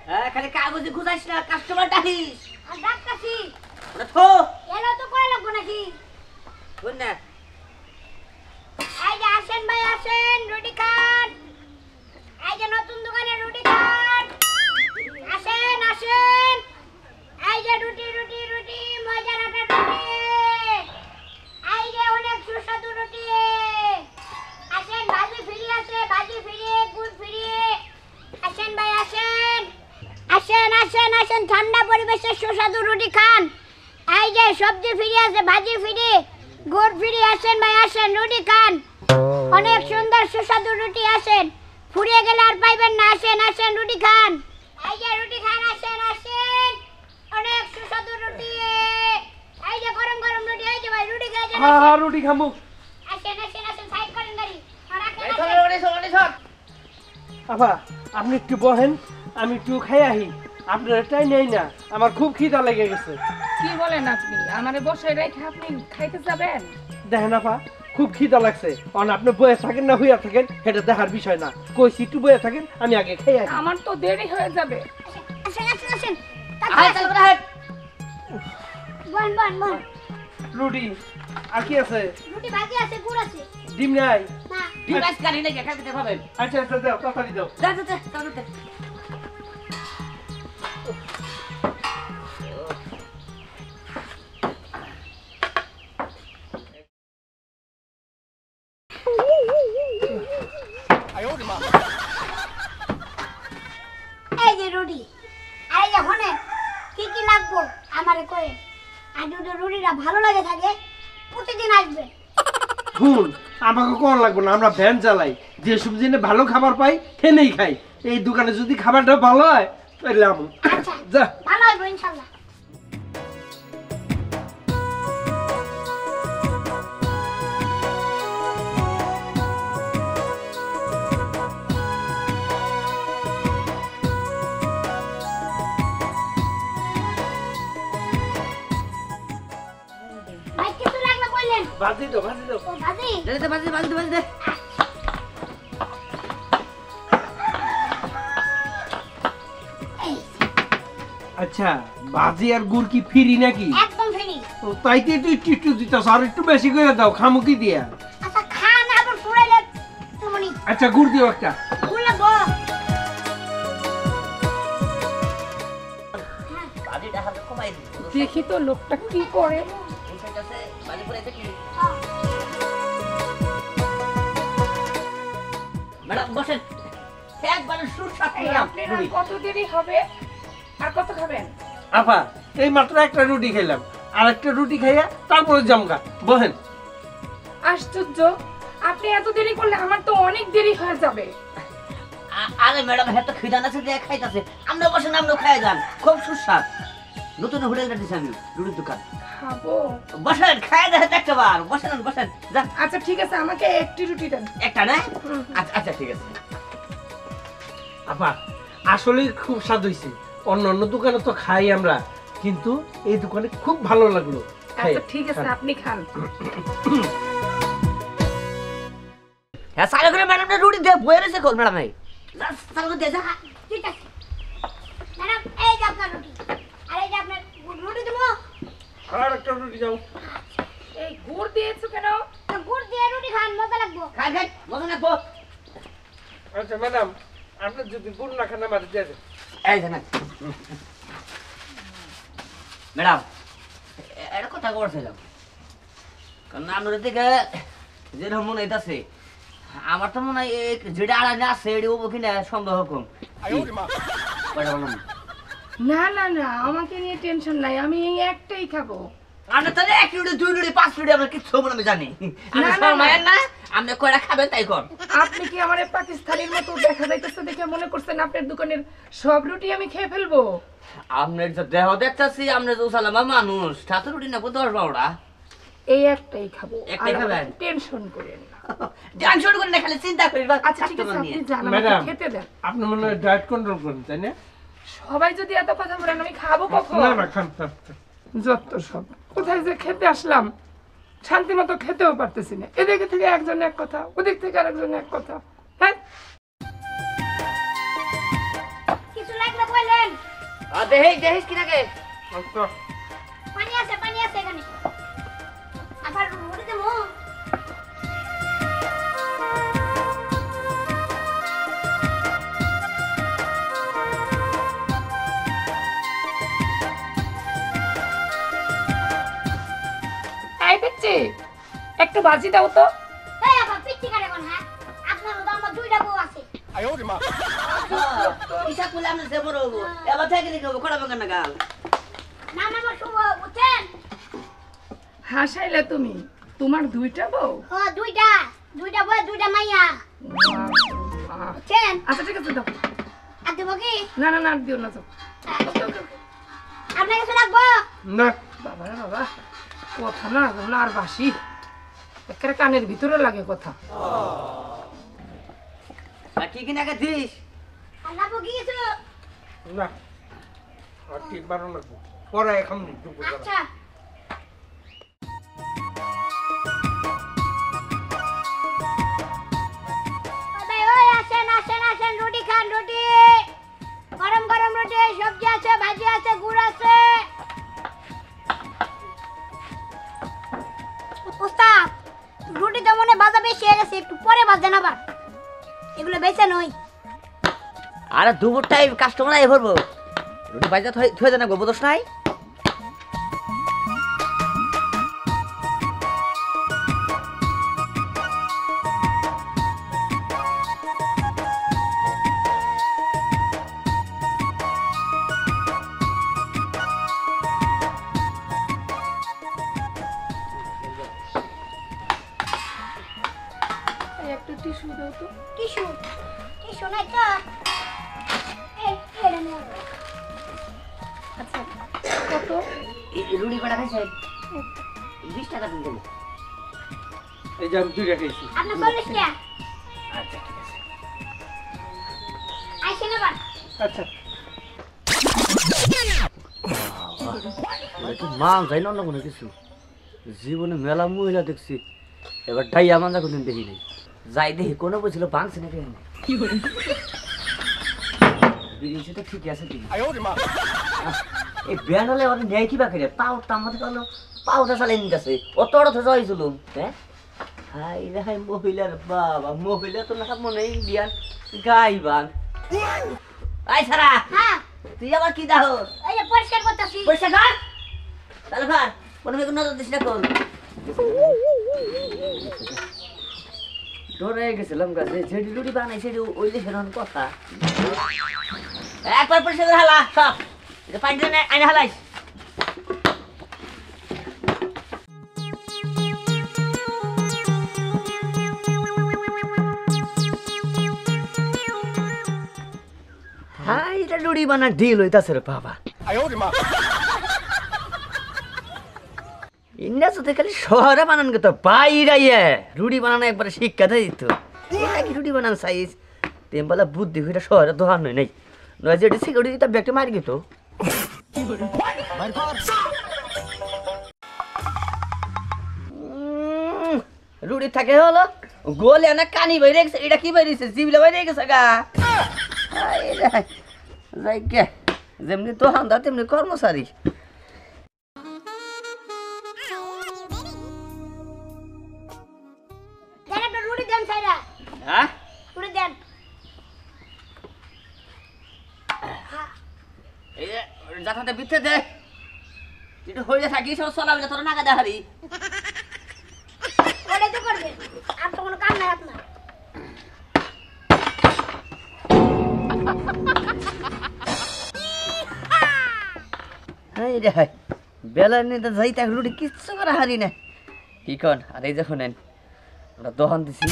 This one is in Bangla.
খালি কাগজে খুঁজাইস না, কাস্টমার ডাকিস। আর ডাকতাছি ওটা থো এলো তো কয় লাগবো নাকি? শোন না, এই যে আসেন ভাই আসেন, রুটি খান। এই যে নতুন দোকানে রুটি খান, আসেন আসেন। এই যে রুটি রুটি রুটি, মজার আটা রুটি। এই যে অনেক সুস্বাদু রুটি। আসেন, ভাজি ফ্রি আছে, ভাজি ফ্রি, গুড় ফ্রি। আসেন ভাই আসেন, আসেন আসেন আসেন, ঠান্ডা পরিবেশে সুস্বাদু রুটি খান। এই যে সবজি ফ্রি আছে, ভাজি ফ্রি, গুড় ফ্রি। আসেন ভাই আসেন, রুটি খান। অনেক সুন্দর সুস্বাদু রুটি। আসেন, ফুরিয়ে গেলে আর পাইবেন না। আসেন আসেন, রুটি খান। এই যে রুটি খান, আসেন আসেন, অনেক সুস্বাদু রুটি। এই যে গরম গরম রুটি। এই যে ভাই রুটি খাই যান। হ্যাঁ রুটি খামু। আসেন আসেন আসেন, সাইড করেন গাড়ি। আর রাখেন এই আসেন। সর। আপা আপনি একটু বহেন, আমি একটু খাই আহি। আপনার এটাই নেই না, আমার খুব খিদা লেগে গেছে। কি বলেন আপনি? আমারে বসে রেখে আপনি খাইতে যাবেন? দেখেন আপা, খুব খিদা লাগছে। অন আপনি বয়ে থাকেন না হইয়া থাকেন সেটা দেখার বিষয় না। কইছি একটু বয়ে থাকেন, আমি আগে খাই আহি। আমার তো দেরি হয়ে যাবে। আসেন আসেন আসেন। আয় চল বড় হাট। বন বন বন। রুটি আর কি আছে? রুটি ভাজি আছে, গুড় আছে। ডিম নাই? না ডিভাইস কানি নাকি খাইতে পাবেন? আচ্ছা আচ্ছা দাও, তাড়াতাড়ি দাও। যা যা যা। এই যে রুটি। আর এই যে হনে কি কি লাগবো আমারে কয়ে। আর যদি রুটিটা ভালো লাগে থাকে প্রতিদিন আসবে। শুন, আমাকে কোন লাগবে না, আমরা ভ্যান চালাই। যে সব জিনিস ভালো খাবার পাই সেনেই খাই। এই দোকানে যদি খাবারটা ভালো হয় তাহলে আমি আচ্ছা যা। ভালো হইব ইনশাআল্লাহ। ভাই কিছু লাগবে বললেন? ভাজি দাও, ভাজি দাও। ও ভাজি। দে দে বাজি দে। এই আচ্ছা, ভাজি আর গুড় কি ফ্রি নাকি? একদম ফ্রি। ও, তাইতে একটু একটু একটু দিতাস, আর একটু বেশি করে দাও। খামু কি দিয়া? আচ্ছা খান, আবার ফুরাইলে তুমি আচ্ছা গুড় দিও একটা। ফুল লাগবো। বাজিটা হালকা কমাই দিই। দেখি তো লোকটা কি করে। এই সাইড আছে বাজি পড়াইছে কি? ম্যাডাম বসেন। একবার সুস্বাদু এই ম্যাডাম। আপনার আর কত দেরি হবে? আর কত খাবেন? আপা এই মাত্র একটা রুটি খেলাম, আর একটা রুটি খাইয়া তারপরে জামগা। বহেন। আশ্চর্য, আপনি এত দেরি করলে আমার তো অনেক দেরি হয়ে যাবে। আরে ম্যাডাম হেতো খিদান আছে দিয়ে খাইতাছে। আমরা বসেন, আমরা খাই যান। খুব সুস্বাদ। নতুন হোটেলটা দিছি আমি, রুটির দোকান। খাবো? বসেন, খাই দেখেন একটা বার। বসেন বসেন। যান আচ্ছা ঠিক আছে, আমাকে একটি রুটি দেন। একটা না? আচ্ছা আচ্ছা ঠিক আছে। আপা আসলে খুব স্বাদ হইছে। অন্য অন্য দোকানে তো খাই আমরা, কিন্তু এই দোকানে খুব ভালো লাগলো। আচ্ছা ঠিক আছে, আপনি খান। হ্যাঁ সারা করে ম্যাডামটা রুটি দিয়ে বয়ে রয়েছে কোন ম্যাডাম? এই সারা করে দিয়ে যা। ঠিক আছে ম্যাডাম, এই যে আপনার রুটি। আর এই যে আপনার রুটি দেবো। আর একটা রুটি দাও। এই গুড় দিয়েছো কেন? গুড় দিয়ে রুটি খান, মজা লাগবো। খাই খাই মজা লাগবো। আচ্ছা ম্যাডাম, আপনি যদি গুড় না খান আমাদের দিয়ে দেন। এই জানা ম্যাডাম এটা কথা বলছিলাম, কারণ আপনার দিকে যেরকম মনে হইতাছে আমার তো মনে হয় যেটা আড়াই আছে এটি ও কিনা সন্দেহ কম। কয়টা বললাম? না না না, আমাকে নিয়ে টেনশন নাই, আমি এই একটাই খাবো। আমরা তাহলে এক রুটি দুই রুটি পাঁচ রুটি আমরা কিছু হবো না আমি জানি। না, না, মায়ের না আপনি কয়টা খাবেন তাই কর। আপনি কি আমার পাকিস্তানের মতো দেখা যাইতেছে দেখে মনে করছেন আপনার দোকানের সব রুটি আমি খেয়ে ফেলবো? আপনার যে দেহ দেখতেছি আপনার যে উসালামা মানুষ সাত রুটি না 10-12টা। এই একটাই খাবো। একটাই খাবেন? টেনশন করেন না। টেনশন করে না, খালি চিন্তা করি। আচ্ছা ঠিক আছে, আপনি জান, ম্যাডাম, আমাকে খেতে দেন। আপনি মনে হয় ডায়েট কন্ট্রোল করেন তাই না? সবাই যদি এত কথা বলেন আমি খাবো কখন? না না, খান খান খান। যত সব, কোথায় যে খেতে আসলাম, শান্তি মতো খেতেও পারতেছি না। এদিকে থেকে একজন এক কথা, ওদিক থেকে আরেকজন এক কথা। হ্যাঁ কিছু লাগবে বললেন? দেখিস কি নাকি আচ্ছা পানি আছে এখানে আবার রুটি দেবো এই পিচ্ছি একটু ভাজি দাও তো। এই আবার পিচ্ছি কাটে কোন হ্যাঁ আপনার তো আমার দুইটা বউ আছে হিসাব করলে আমরা যে বড় হবো এবার থেকে দেখবো কড়া বাগান না গাল না আমার শুভ বুঝছেন হাসাইলে তুমি, তোমার দুইটা বউ? ও দুইটা বউ দুইটা মাইয়া আহ, বুঝছেন আচ্ছা ঠিক আছে দাও। আর দেবো কি না না না আর দিও না তো। আপনার কাছে রাখবো না বাবা রে বাবা, কথা না না আর বাসি একেবারে কানের ভিতরে লাগে কথা। কি কি নাকি দিস আর রাখবো কি কিছু না আর ঠিক বারো লাগবো পরে এখন দুপুর বেলা। আচ্ছা ভাই ওই আসেন রুটি খান রুটি গরম গরম রুটি সবজি আছে ভাজি আছে গুড় আছে উস্তাদ রুটি তো মনে ভাজা বেশি হয়ে গেছে একটু পরে ভাজেন আবার এগুলো বেছে নই আরে দুপুর টাইম কাস্টমার আই ভরবো রুটি বাইজা থয়ে জানা গো বুঝছ নাই এই একটু টিস্যু দাও তো। টিস্যু নাই তো এই এটা নিয়ে আচ্ছা কত? রুটি কটা খাইছে 20 টাকা দিন দেবো এই যে আমি দুইটা খেয়েছি আপনার 40 টাকা আচ্ছা ঠিক আছে আইসেন আবার আচ্ছা মান যাই না কোনো কিছু জীবনে মেলা মহিলা দেখছি এবার ডাইয়া মাঞ্জা কোনদিন দেখি নাই যাই দেখি কোনো বলছিল ভাঙছে নাকি বিরিঞ্চি তো ঠিকই আছে তুমি এই ব্যান হলে ওর ন্যায় কি বাকি রে পাউটা আমাদের কালো পাউটা চালিয়ে নিতেছে অত অর্থ যাইছিল হ্যাঁ হাই রে হাই মহিলার বাবা মহিলা তো না মনে বিয়ান গাইবান আই সারা হ্যাঁ তুই আবার কি দাও এই যে পরিষ্কার করতেছি পয়সা কার তাহলে কার কোনো মেয়ে নজর দিস না কোন ডরে গেছিলাম গাছে যেটি রুটি বানাই সেটি ওই লিখে কথা একবার পরিষ্কার করে হালা সব এটা পানি দিয়ে আইনে হালাইস হাই এটা রুটি বানা ঢিল হইতাছে রে বাবা ইন্ডিয়া সাথে খালি শহরে বানান তো বাইরে রুটি বানানো একবারে শিক্ষা দেয় দিত কি রুটি বানান সাইজ তেম বলে বুদ্ধি হইটা শহরে দোকান নয় নাই নয় যেটি সিকিউরিটি তার ব্যাগটা মারি গেত রুটি থাকে হলো গোলে না কানি বাইরে গেছে এটা কি বাইরেছে জিবলে বাইরে গেছে গা যাই কে যেমনি তো হান্দা তেমনি কর্মচারী দেন একটা রুটি দেন সাইরা হ্যাঁ রুটি দেন এই যে যাতে বিতে দে তুই হইলে থাকিস সব চলাবি তোর নাকা দেখাবি ওটাই তো করবেন আর তো কোনো কাম নাই আপনার হাই রে হাই বেলার নিতে যাইতে রুটি কিচ্ছু করা হারি না কি কন আর এই যে শোনেন আমরা দহন দিছি